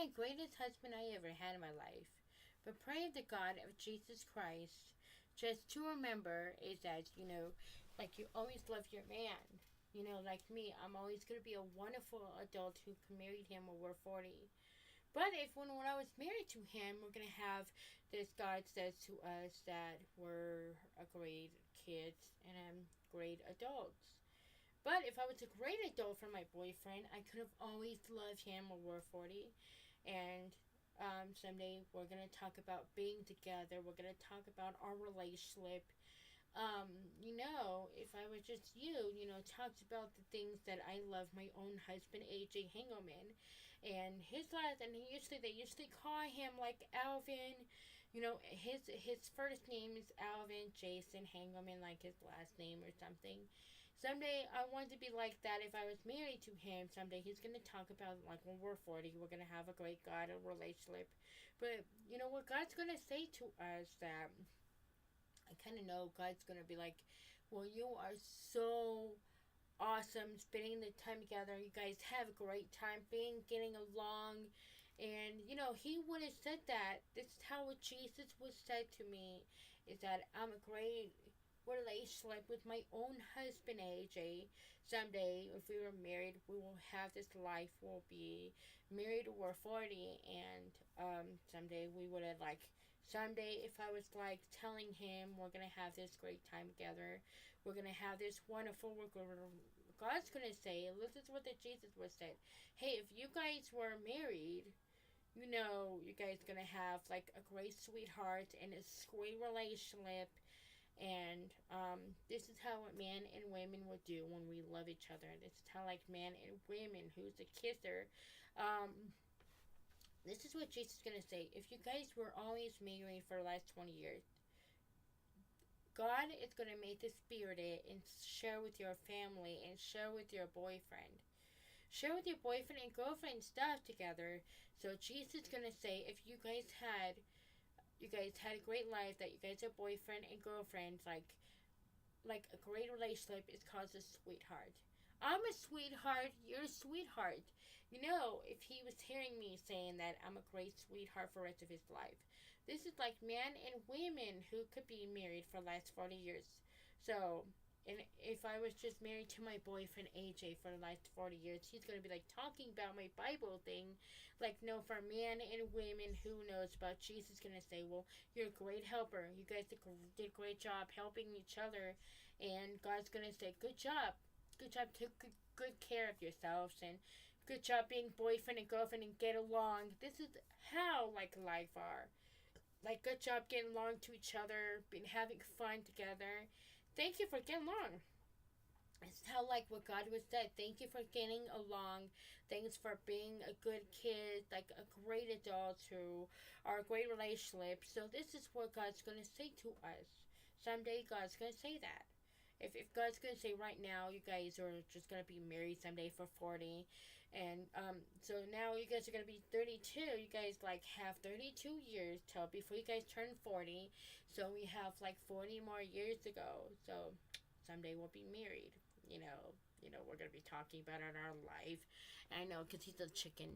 my greatest husband I ever had in my life. But pray the God of Jesus Christ, just to remember is that, like you always love your man. Like me, I'm always going to be a wonderful adult who can marry him when we're 40. But if when I was married to him, we're going to have this God says to us that we're a great kids and great adults. But if I was a great adult for my boyfriend, I could have always loved him when we're 40. And someday we're going to talk about being together. We're going to talk about our relationship. If I was just talked about the things that I love my own husband, AJ Hangelman, and his last, and they usually call him like Alvin. His first name is Alvin Jason Hangelman, like his last name or something. Someday I want to be like that if I was married to him. Someday he's going to talk about, like, when we're 40, we're going to have a great God relationship. But, what God's going to say to us that I kind of know God's going to be like, well, you are so awesome spending the time together. You guys have a great time getting along. And, he would have said that. This is how Jesus was said to me, is that I'm a great relationship with my own husband, AJ. Someday, if we were married, we will have this life. We'll be married when we're 40. And someday we would have, like, someday if I was, like, telling him we're going to have this great time together, we're going to have this wonderful, God's going to say, this is what the Jesus was said. Hey, if you guys were married, you guys going to have, like, a great sweetheart and a great relationship. And this is how men and women would do when we love each other. This is how, like, men and women who's a kisser. This is what Jesus is going to say. If you guys were always married for the last 20 years, God is going to make the spirit and share with your family and share with your boyfriend. Share with your boyfriend and girlfriend stuff together. So Jesus is going to say, if you guys had a great life, that you guys are boyfriend and girlfriend, like a great relationship is called a sweetheart. I'm a sweetheart, you're a sweetheart. If he was hearing me saying that I'm a great sweetheart for the rest of his life. This is like men and women who could be married for the last 40 years. So, and if I was just married to my boyfriend AJ for the last 40 years, he's going to be like talking about my Bible thing. Like, no, for men and women who knows about Jesus, going to say, well, you're a great helper. You guys did a great job helping each other. And God's going to say, good job. Good job, took good care of yourselves, and good job being boyfriend and girlfriend and get along. This is how, like, life are. Like, good job getting along to each other, been having fun together. Thank you for getting along. It's how, like, what God was said. Thank you for getting along. Thanks for being a good kid, like a great adult who are a great relationship. So this is what God's going to say to us. Someday God's going to say that. If God's going to say right now, you guys are just going to be married someday for 40. And so now you guys are going to be 32. You guys, like, have 32 years till before you guys turn 40. So we have, like, 40 more years to go. So someday we'll be married. We're going to be talking about it in our life. And I know, because he's a chicken.